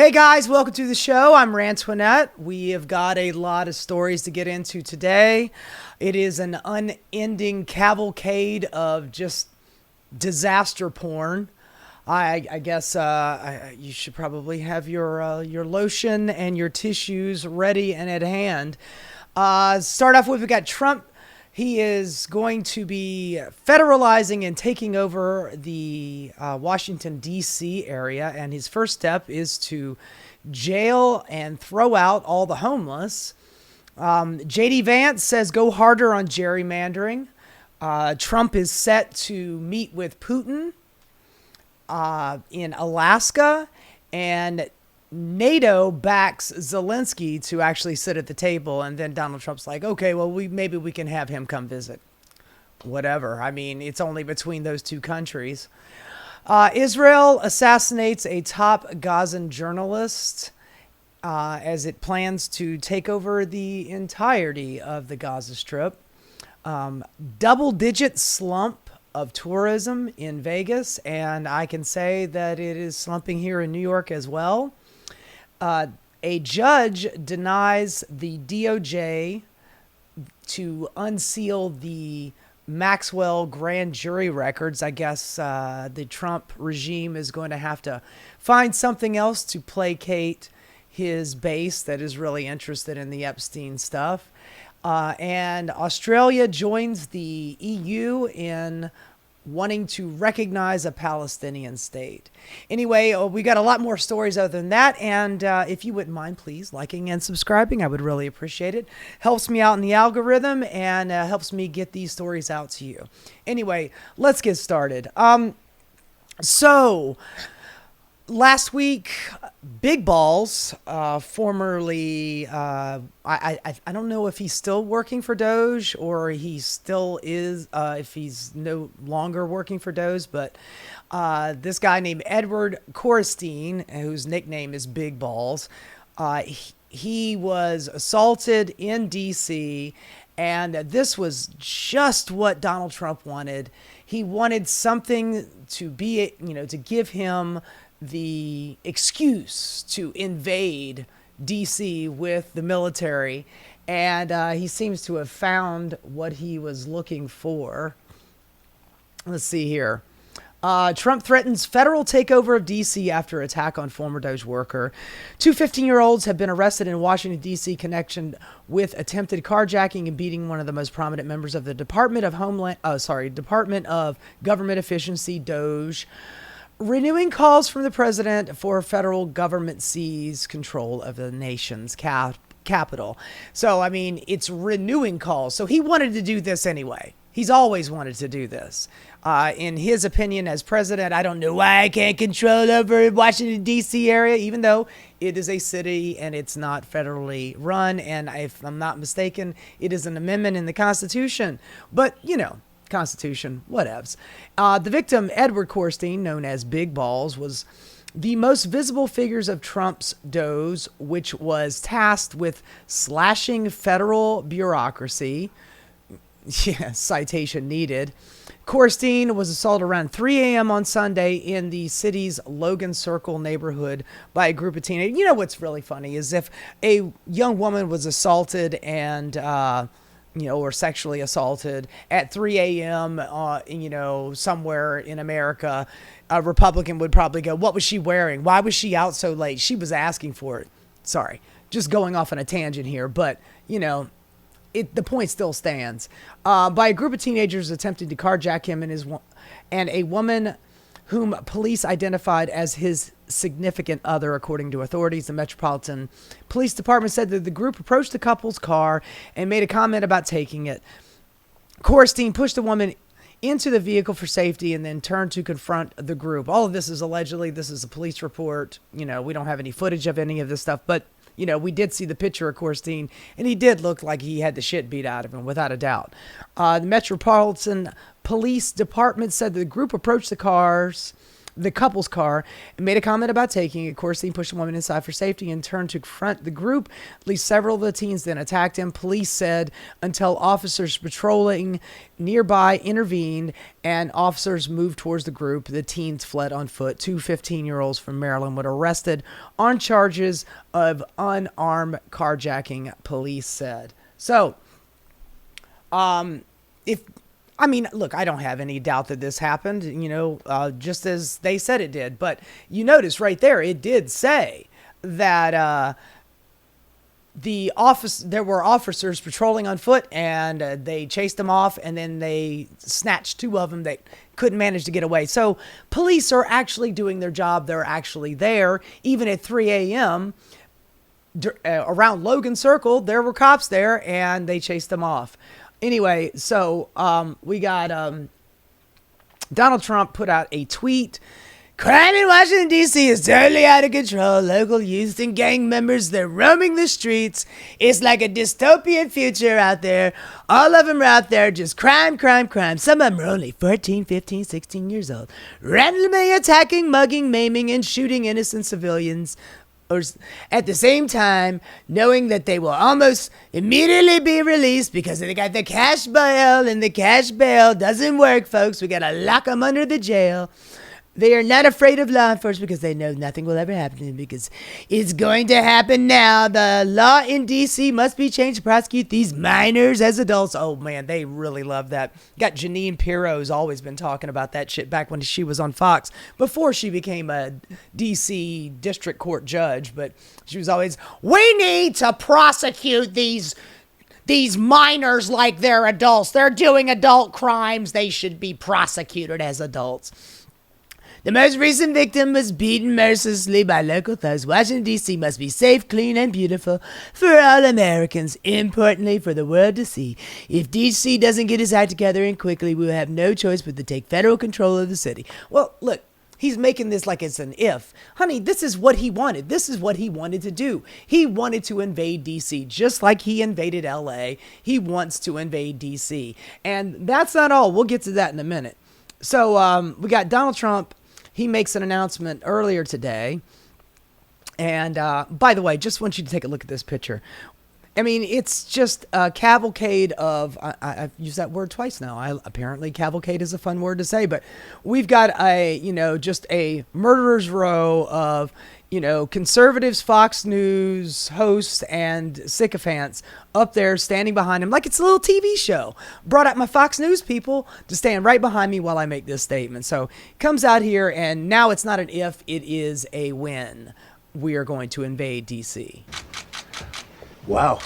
Hey guys, welcome to the show. I'm Rantoinette. We have got a lot of stories to get into today. It is an unending cavalcade of just disaster porn. I guess you should probably have your lotion and your tissues ready and at hand. Start off with, we got Trump. He is going to be federalizing and taking over the Washington, D.C. area. And his first step is to jail and throw out all the homeless. J.D. Vance says go harder on gerrymandering. Trump is set to meet with Putin in Alaska. And NATO backs Zelensky to actually sit at the table, and then Donald Trump's like, okay, well, maybe we can have him come visit. Whatever. I mean, it's only between those two countries. Israel assassinates a top Gazan journalist as it plans to take over the entirety of the Gaza Strip. Double-digit slump of tourism in Vegas, and I can say that it is slumping here in New York as well. A judge denies the DOJ to unseal the Maxwell grand jury records. I guess the Trump regime is going to have to find something else to placate his base that is really interested in the Epstein stuff. And Australia joins the EU in wanting to recognize a Palestinian state. Anyway, we got a lot more stories other than that. And if you wouldn't mind, please, liking and subscribing. I would really appreciate it. Helps me out in the algorithm and helps me get these stories out to you. Anyway, let's get started. So last week, Big Balls, formerly, I don't know if he's still working for Doge or he still is, if he's no longer working for Doge, but this guy named Edward Korstein, whose nickname is Big Balls, he was assaulted in D.C., and this was just what Donald Trump wanted. He wanted something to be, to give him the excuse to invade DC with the military, and he seems to have found what he was looking for. Let's see here. Trump threatens federal takeover of D.C. after attack on former Doge worker. Two 15-year-olds have been arrested in Washington, D.C. connection with attempted carjacking and beating one of the most prominent members of the Department of Government Efficiency, Doge. Renewing calls from the president for federal government seize control of the nation's capital. So, I mean, it's renewing calls. So he wanted to do this anyway. He's always wanted to do this. In his opinion as president, I don't know why I can't control over Washington, D.C. area, even though it is a city and it's not federally run. And if I'm not mistaken, it is an amendment in the Constitution. But, Constitution, whatevs. The victim, Edward Korstein, known as Big Balls, was the most visible figures of Trump's Doge, which was tasked with slashing federal bureaucracy. Yeah, citation needed. Korstein was assaulted around 3 a.m. on Sunday in the city's Logan Circle neighborhood by a group of teenagers. You know what's really funny is if a young woman was assaulted and or sexually assaulted at 3 a.m., somewhere in America, a Republican would probably go, what was she wearing? Why was she out so late? She was asking for it. Sorry, just going off on a tangent here, but, the point still stands. By a group of teenagers attempting to carjack him and a woman whom police identified as his significant other, according to authorities. The Metropolitan Police Department said that the group approached the couple's car and made a comment about taking it. Korstein pushed the woman into the vehicle for safety and then turned to confront the group. All of this is allegedly. This is a police report. We don't have any footage of any of this stuff, but we did see the picture of Korstein, and he did look like he had the shit beat out of him, without a doubt. The Metropolitan Police Department said the group approached the cars the couple's car and made a comment about taking it. Of course, he pushed the woman inside for safety and turned to confront the group. At least several of the teens then attacked him. Police said until officers patrolling nearby intervened and officers moved towards the group, the teens fled on foot. Two 15-year-olds from Maryland were arrested on charges of unarmed carjacking, police said. So, look, I don't have any doubt that this happened, just as they said it did. But you notice right there, it did say that there were officers patrolling on foot, and they chased them off, and then they snatched two of them that couldn't manage to get away. So police are actually doing their job. They're actually there. Even at 3 a.m., around Logan Circle, there were cops there, and they chased them off. Anyway, so we got Donald Trump put out a tweet. Crime in Washington, D.C. is totally out of control. Local youth and gang members, they're roaming the streets. It's like a dystopian future out there. All of them are out there just crime, crime, crime. Some of them are only 14, 15, 16 years old. Randomly attacking, mugging, maiming, and shooting innocent civilians. Or at the same time, knowing that they will almost immediately be released because they got the cash bail, and the cash bail doesn't work, folks. We got to lock them under the jail. They are not afraid of law enforcement because they know nothing will ever happen to them, because it's going to happen now. The law in D.C. must be changed to prosecute these minors as adults. Oh, man, they really love that. Got Jeanine Pirro's always been talking about that shit back when she was on Fox, before she became a D.C. district court judge. But she was always, we need to prosecute these minors like they're adults. They're doing adult crimes. They should be prosecuted as adults. The most recent victim was beaten mercilessly by local thugs. Washington, D.C. must be safe, clean, and beautiful for all Americans, importantly for the world to see. If D.C. doesn't get his act together and quickly, we will have no choice but to take federal control of the city. Well, look, he's making this like it's an if. Honey, this is what he wanted. This is what he wanted to do. He wanted to invade D.C. just like he invaded L.A. He wants to invade D.C. And that's not all. We'll get to that in a minute. So we got Donald Trump. He makes an announcement earlier today. And by the way, just want you to take a look at this picture. I mean, it's just a cavalcade of, I've used that word twice now. Apparently cavalcade is a fun word to say, but we've got just a murderer's row of, conservatives, Fox News hosts, and sycophants up there standing behind him like it's a little TV show. Brought out my Fox News people to stand right behind me while I make this statement. So comes out here, and now it's not an if, it is a when. We are going to invade D.C. Wow.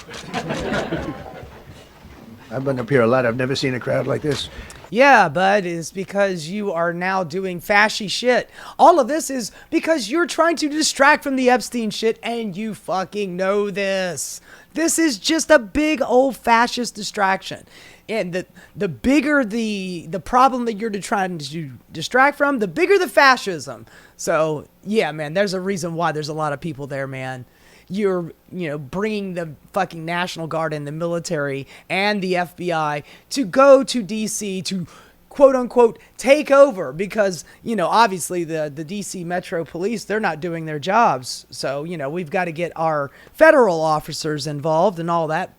I've been up here a lot. I've never seen a crowd like this. Yeah, bud, it's because you are now doing fashy shit. All of this is because you're trying to distract from the Epstein shit, and you fucking know this. This is just a big old fascist distraction. And the bigger the problem that you're trying to distract from, the bigger the fascism. So, yeah, man, there's a reason why there's a lot of people there, man. You're, bringing the fucking National Guard and the military and the FBI to go to D.C. to quote unquote take over because, obviously the D.C. Metro Police, they're not doing their jobs. So, we've got to get our federal officers involved and all that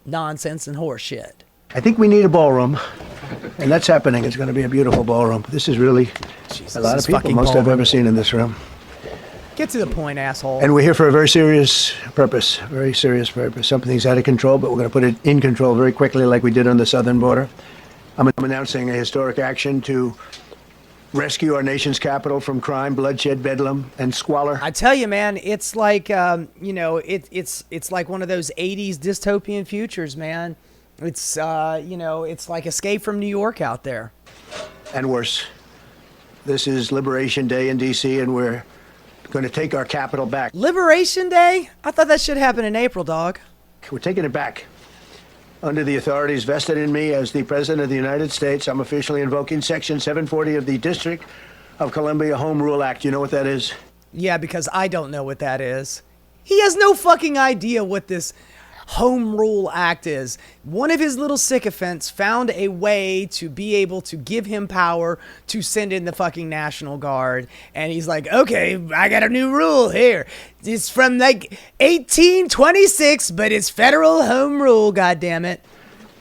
nonsense and horse shit. I think we need a ballroom, and that's happening. It's going to be a beautiful ballroom. This is really a lot of people, most I've ever seen in this room. Get to the point, asshole. And we're here for a very serious purpose, Something's out of control, but we're going to put it in control very quickly like we did on the southern border. I'm announcing a historic action to rescue our nation's capital from crime, bloodshed, bedlam, and squalor. I tell you, man, it's like, it's like one of those 80s dystopian futures, man. It's, it's like Escape from New York out there. And worse. This is Liberation Day in D.C., and we're going to take our capital back. Liberation Day? I thought that should happen in April, dog. We're taking it back. Under the authorities vested in me as the President of the United States, I'm officially invoking Section 740 of the District of Columbia Home Rule Act. You know what that is? Yeah, because I don't know what that is. He has no fucking idea what this Home Rule Act is. One of his little sycophants found a way to be able to give him power to send in the fucking National Guard. And he's like, okay, I got a new rule here. It's from like 1826, but it's federal home rule, goddammit.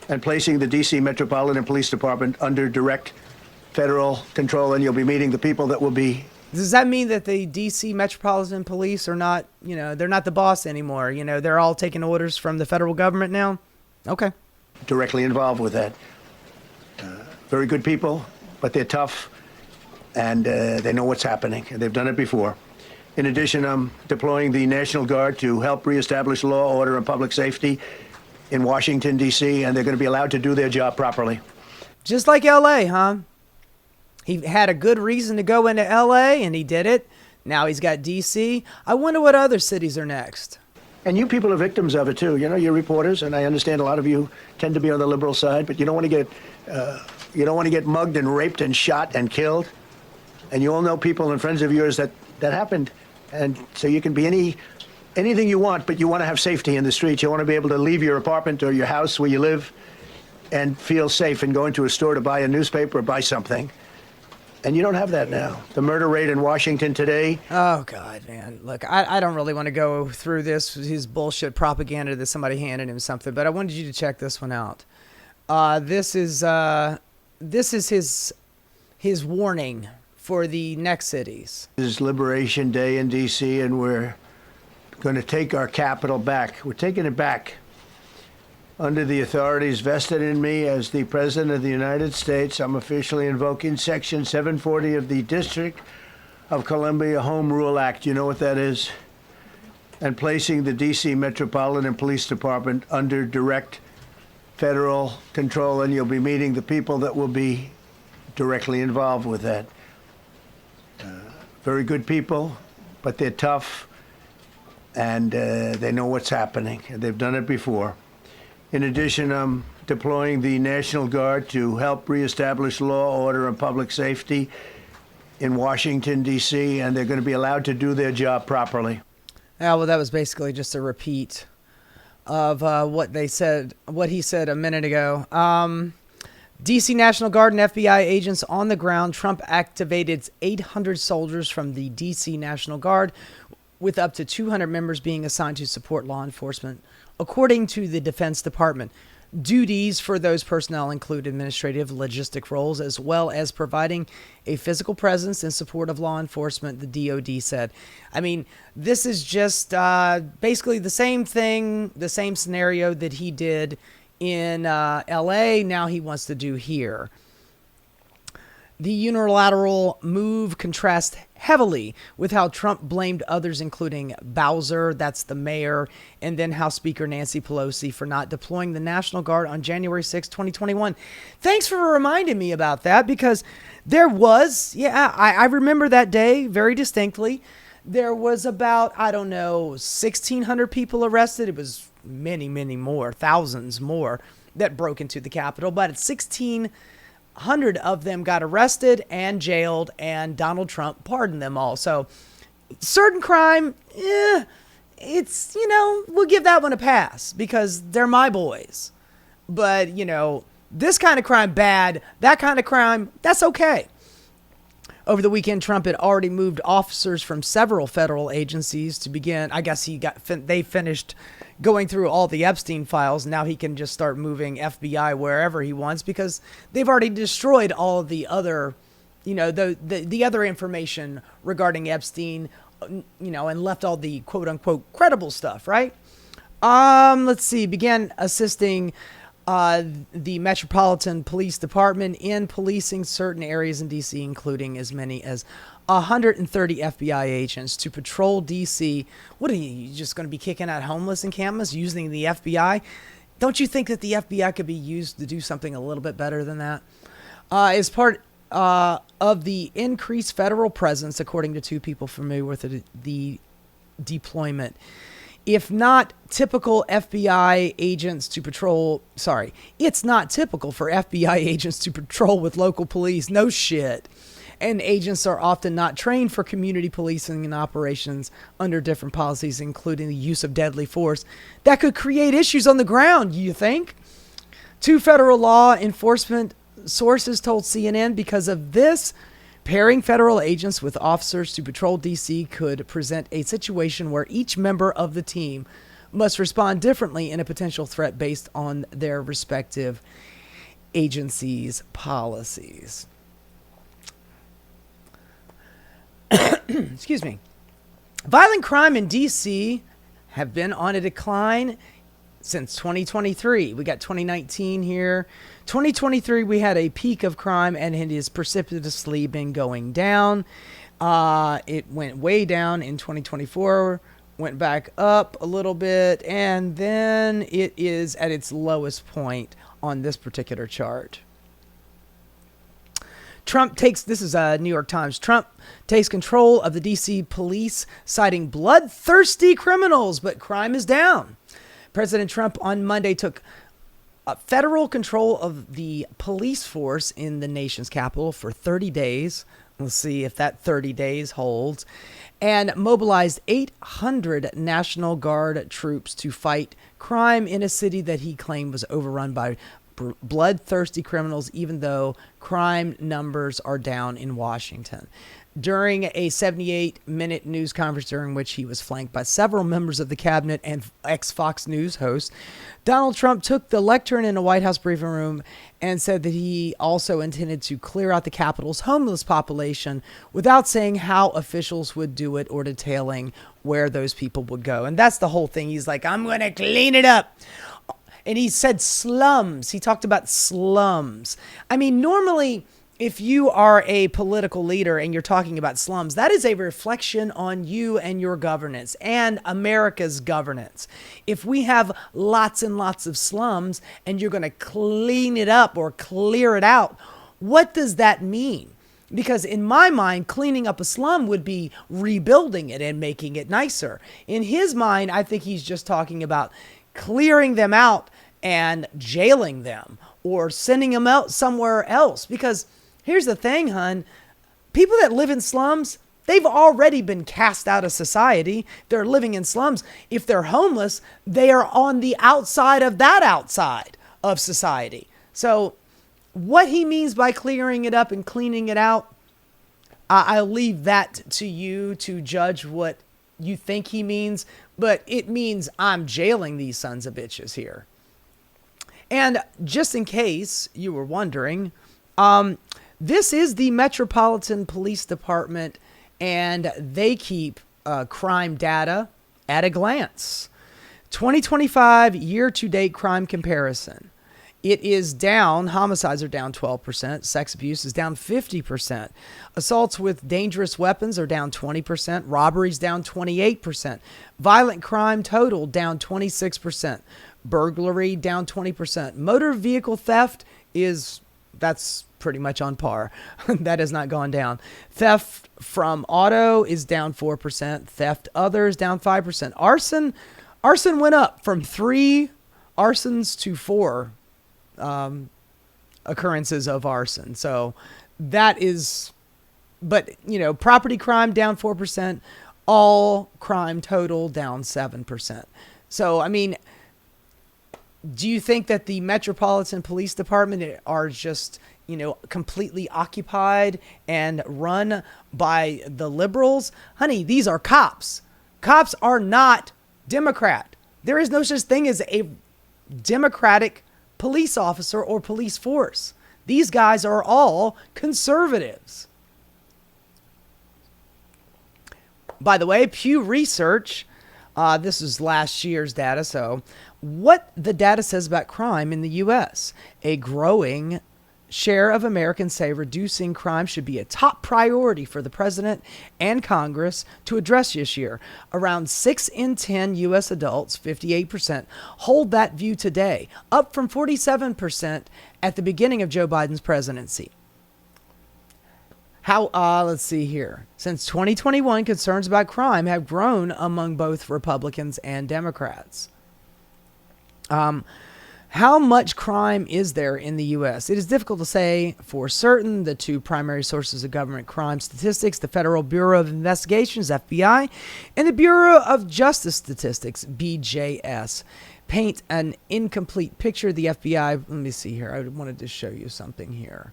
And placing the D.C. Metropolitan Police Department under direct federal control, and you'll be meeting the people that will be... Does that mean that the D.C. Metropolitan Police are not, they're not the boss anymore? They're all taking orders from the federal government now? Okay. Directly involved with that. Very good people, but they're tough, and they know what's happening, and they've done it before. In addition, I'm deploying the National Guard to help reestablish law, order, and public safety in Washington, D.C., and they're going to be allowed to do their job properly. Just like L.A., huh? He had a good reason to go into L.A., and he did it. Now he's got D.C. I wonder what other cities are next. And you people are victims of it, too. You're reporters, and I understand a lot of you tend to be on the liberal side, but you don't want to get mugged and raped and shot and killed. And you all know people and friends of yours that happened. And so you can be anything you want, but you want to have safety in the streets. You want to be able to leave your apartment or your house where you live and feel safe and go into a store to buy a newspaper or buy something. And you don't have that now. The murder rate in Washington today. Oh, God, man. Look, I don't really want to go through his bullshit propaganda that somebody handed him something, but I wanted you to check this one out. This is his warning for the next cities. This is Liberation Day in D.C., and we're going to take our capital back. We're taking it back. Under the authorities vested in me as the President of the United States, I'm officially invoking Section 740 of the District of Columbia Home Rule Act. You know what that is? And placing the D.C. Metropolitan Police Department under direct federal control, and you'll be meeting the people that will be directly involved with that. Very good people, but they're tough, and they know what's happening, and they've done it before. In addition, I'm deploying the National Guard to help reestablish law, order, and public safety in Washington, D.C., and they're going to be allowed to do their job properly. Yeah, well, that was basically just a repeat of what he said a minute ago. D.C. National Guard and FBI agents on the ground. Trump activated 800 soldiers from the D.C. National Guard, with up to 200 members being assigned to support law enforcement. According to the Defense Department, duties for those personnel include administrative logistic roles, as well as providing a physical presence in support of law enforcement, the DOD said. I mean, this is just basically the same thing, the same scenario that he did in LA, now he wants to do here. The unilateral move contrasts heavily with how Trump blamed others, including Bowser, that's the mayor, and then House Speaker Nancy Pelosi for not deploying the National Guard on January 6, 2021. Thanks for reminding me about that, because there was, I remember that day very distinctly. There was about, 1,600 people arrested. It was many, many more, thousands more that broke into the Capitol, but it's 1,600 of them got arrested and jailed, and Donald Trump pardoned them all. So certain crime, it's, we'll give that one a pass because they're my boys. But, this kind of crime, bad. That kind of crime, that's okay. Over the weekend, Trump had already moved officers from several federal agencies to begin. I guess they finished going through all the Epstein files. Now he can just start moving FBI wherever he wants, because they've already destroyed all of the other, the other information regarding Epstein, and left all the quote unquote credible stuff, right? Let's see, began assisting the Metropolitan Police Department in policing certain areas in D.C., including as many as 130 FBI agents to patrol D.C. What are you just going to be kicking out homeless encampments using the FBI? Don't you think that the FBI could be used to do something a little bit better than that? As part of the increased federal presence, according to two people familiar with the deployment. If not typical FBI agents to patrol, it's not typical for FBI agents to patrol with local police. No shit. And agents are often not trained for community policing and operations under different policies, including the use of deadly force that could create issues on the ground, you think? Two federal law enforcement sources told CNN because of this, pairing federal agents with officers to patrol D.C. could present a situation where each member of the team must respond differently in a potential threat based on their respective agencies' policies. Excuse me. Violent crime in D.C. have been on a decline since 2023. We got 2019 here. 2023, we had a peak of crime, and it has precipitously been going down. It went way down in 2024, went back up a little bit, and then it is at its lowest point on this particular chart. Trump takes, this is New York Times, Trump takes control of the D.C. police, citing bloodthirsty criminals, but crime is down. President Trump on Monday took federal control of the police force in the nation's capital for 30 days. We'll see if that 30 days holds. And mobilized 800 National Guard troops to fight crime in a city that he claimed was overrun by bloodthirsty criminals, even though crime numbers are down in Washington. During a 78-minute news conference during which he was flanked by several members of the cabinet and ex-Fox News host, Donald Trump took the lectern in a White House briefing room and said that he also intended to clear out the Capitol's homeless population without saying how officials would do it or detailing where those people would go. And that's the whole thing. He's like, I'm going to clean it up. And he said slums. He talked about slums. I mean, normally, if you are a political leader and you're talking about slums, that is a reflection on you and your governance and America's governance. If we have lots and lots of slums and you're going to clean it up or clear it out, what does that mean? Because in my mind, cleaning up a slum would be rebuilding it and making it nicer. In his mind, I think he's just talking about clearing them out and jailing them or sending them out somewhere else. Because here's the thing, hun. People that live in slums, they've already been cast out of society. They're living in slums. If they're homeless, they are on the outside of that outside of society. So what he means by clearing it up and cleaning it out, I'll leave that to you to judge what you think he means. But it means I'm jailing these sons of bitches here. And just in case you were wondering, this is the Metropolitan Police Department, and they keep crime data at a glance. 2025 year-to-date crime comparison. It is down. Homicides are down 12%. Sex abuse is down 50%. Assaults with dangerous weapons are down 20%. Robberies down 28%. Violent crime total down 26%. Burglary down 20%. Motor vehicle theft that's pretty much on par. That has not gone down. Theft from auto is down 4%. Theft others down 5%. Arson went up from 3 arsons to 4 occurrences of arson. So that is, but property crime down 4%, all crime total down 7%. So, I mean, do you think that the Metropolitan Police Department are just, completely occupied and run by the liberals? Honey, these are cops. Cops are not Democrat. There is no such thing as a Democratic police officer or police force. These guys are all conservatives. By the way, Pew Research, this is last year's data, so what the data says about crime in the U.S. A growing share of Americans say reducing crime should be a top priority for the president and Congress to address this year. Around 6 in 10 U.S. adults, 58%, hold that view today, up from 47% at the beginning of Joe Biden's presidency. Let's see here. Since 2021, concerns about crime have grown among both Republicans and Democrats. How much crime is there in the U.S.? It is difficult to say for certain. The two primary sources of government crime statistics, the Federal Bureau of Investigations, FBI, and the Bureau of Justice Statistics, BJS, paint an incomplete picture. The FBI, let me see here. I wanted to show you something here.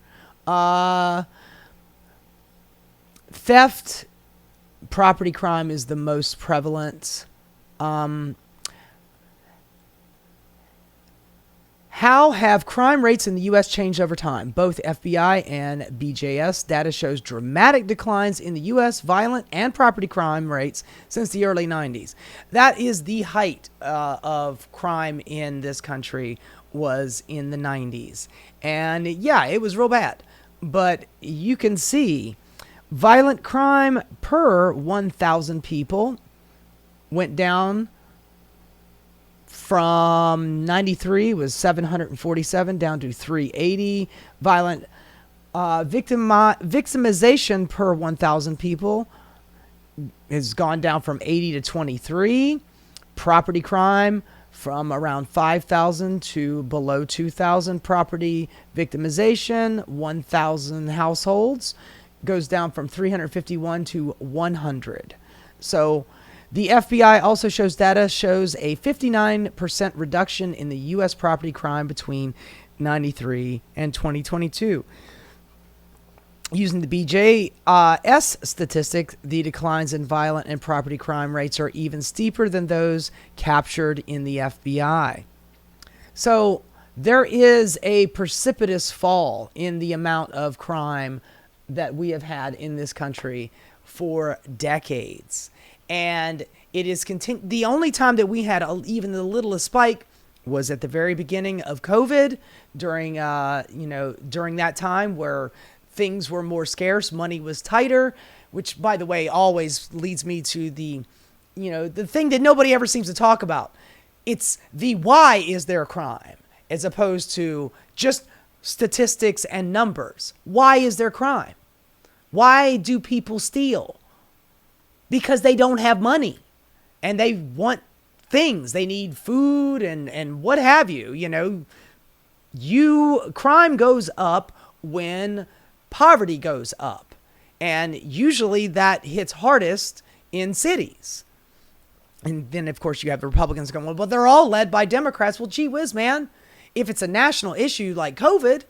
Theft, property crime is the most prevalent. How have crime rates in the U.S. changed over time? Both FBI and BJS data shows dramatic declines in the U.S. violent and property crime rates since the early 90s. That is the height of crime in this country, was in the 90s. And yeah, it was real bad. But you can see violent crime per 1,000 people went down from 93 was 747 down to 380. Violent victimization per 1,000 people has gone down from 80 to 23. Property crime from around 5,000 to below 2,000. Property victimization, 1,000 households, goes down from 351 to 100. So the FBI also shows data shows a 59% reduction in the U.S. property crime between 93 and 2022. Using the BJS statistic, the declines in violent and property crime rates are even steeper than those captured in the FBI. So there is a precipitous fall in the amount of crime that we have had in this country for decades. And it is the only time that we had even the littlest spike was at the very beginning of COVID, during that time where things were more scarce, money was tighter, which, by the way, always leads me to the thing that nobody ever seems to talk about. It's the why is there crime, as opposed to just statistics and numbers. Why is there crime? Why do people steal? Because they don't have money and they want things. They need food and what have you. Crime goes up when poverty goes up. And usually that hits hardest in cities. And then, of course, you have the Republicans going, well, they're all led by Democrats. Well, gee whiz, man. If it's a national issue like COVID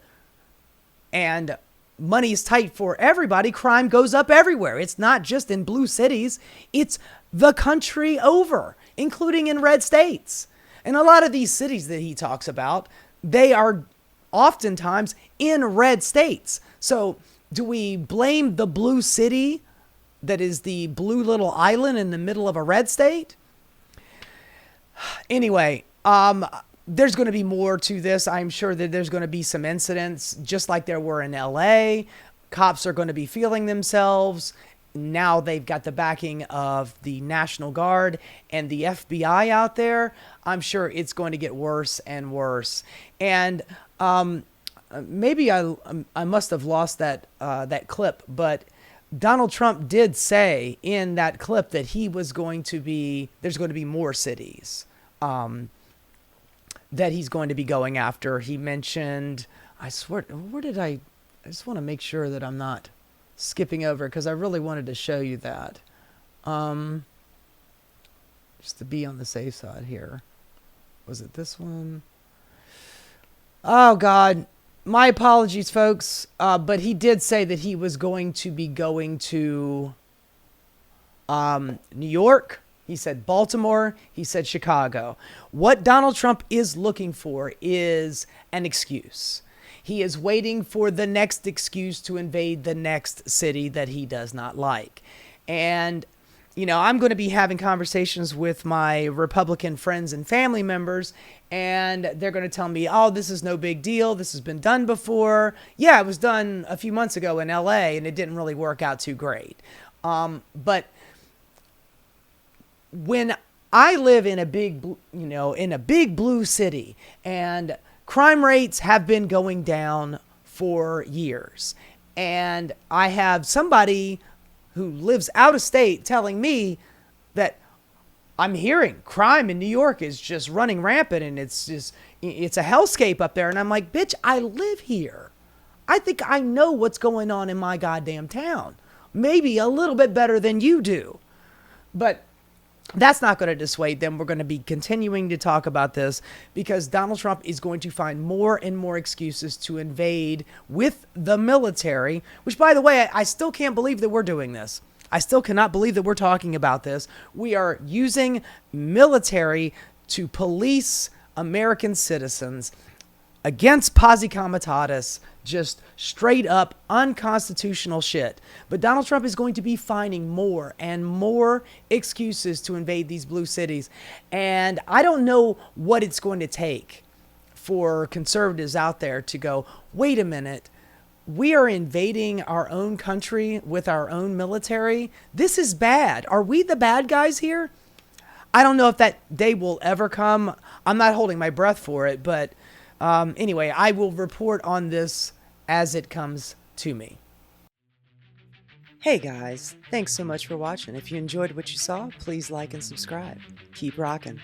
and money is tight for everybody, crime goes up everywhere. It's not just in blue cities. It's the country over, including in red states. And a lot of these cities that he talks about, they are oftentimes in red states. So do we blame the blue city that is the blue little island in the middle of a red state? Anyway, there's going to be more to this. I'm sure that there's going to be some incidents, just like there were in LA. Cops are going to be feeling themselves. Now they've got the backing of the National Guard and the FBI out there. I'm sure it's going to get worse and worse. And maybe I must have lost that clip, but Donald Trump did say in that clip that there's going to be more cities that he's going to be going after. He mentioned, I swear, I just want to make sure that I'm not skipping over, because I really wanted to show you that. Just to be on the safe side here. Was it this one? Oh, God. My apologies, folks. But he did say that he was going to be going to New York. He said Baltimore. He said Chicago. What Donald Trump is looking for is an excuse. He is waiting for the next excuse to invade the next city that he does not like. And, I'm going to be having conversations with my Republican friends and family members, and they're going to tell me, oh, this is no big deal. This has been done before. Yeah, it was done a few months ago in LA, and it didn't really work out too great. But when I live in a big blue city, and crime rates have been going down for years, and I have somebody who lives out of state telling me that I'm hearing crime in New York is just running rampant, and it's a hellscape up there. And I'm like, bitch, I live here. I think I know what's going on in my goddamn town. Maybe a little bit better than you do. But that's not going to dissuade them. We're going to be continuing to talk about this because Donald Trump is going to find more and more excuses to invade with the military, which, by the way, I still can't believe that we're doing this. I still cannot believe that we're talking about this. We are using military to police American citizens against posse comitatus, just straight up unconstitutional shit. But Donald Trump is going to be finding more and more excuses to invade these blue cities. And I don't know what it's going to take for conservatives out there to go, wait a minute, we are invading our own country with our own military. This is bad. Are we the bad guys here? I don't know if that day will ever come. I'm not holding my breath for it, but anyway, I will report on this as it comes to me. Hey guys, thanks so much for watching. If you enjoyed what you saw, please like and subscribe. Keep rocking.